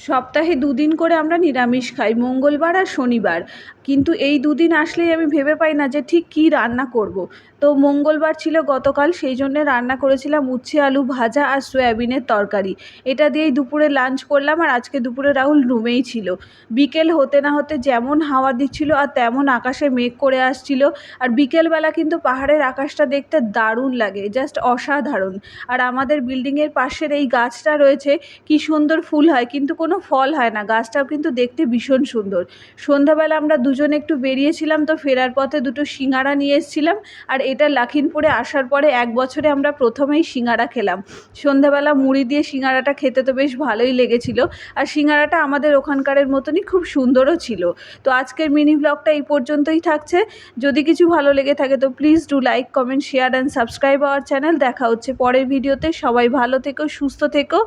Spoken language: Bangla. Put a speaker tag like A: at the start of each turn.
A: সপ্তাহে দুদিন করে আমরা নিরামিষ খাই, মঙ্গলবার আর শনিবার। কিন্তু এই দুদিন আসলেই আমি ভেবে পাই না যে ঠিক কী রান্না করব। তো মঙ্গলবার ছিল গতকাল, সেই জন্যে রান্না করেছিলাম উচ্ছে আলু ভাজা আর সয়াবিনের তরকারি। এটা দিয়েই দুপুরে লাঞ্চ করলাম, আর আজকে দুপুরে রাহুল রুমেই ছিল। বিকেল হতে না হতে যেমন হাওয়া দিচ্ছিল আর তেমন আকাশে মেঘ করে আসছিল। আর বিকেলবেলা কিন্তু পাহাড়ের আকাশটা দেখতে দারুণ লাগে, জাস্ট অসাধারণ। আর আমাদের বিল্ডিংয়ের পাশের এই গাছটা রয়েছে, কি সুন্দর ফুল হয় কিন্তু কোনো ফল হয় না, গাছটাও কিন্তু দেখতে ভীষণ সুন্দর। সন্ধ্যাবেলা আমরা দুজনে একটু বেরিয়েছিলাম, তো ফেরার পথে দুটো সিঙাড়া নিয়ে এসেছিলাম। আর এটা লখিমপুরে আসার পরে 1 বছরে আমরা প্রথমেই সিঙাড়া খেলাম। সন্ধ্যাবেলা মুড়ি দিয়ে সিঙাড়াটা খেতে তো বেশ ভালোই লেগেছিল। আর সিঙাড়াটা আমাদের ওখানকারের মতনই খুব সুন্দরও ছিল। তো আজকের মিনি ব্লগটা এই পর্যন্তই থাকছে। যদি কিছু ভালো লেগে থাকে তো please do like, comment, share and subscribe our channel. দেখা হচ্ছে পরের ভিডিওতে। সবাই ভালো থেকো, সুস্থ থেকো।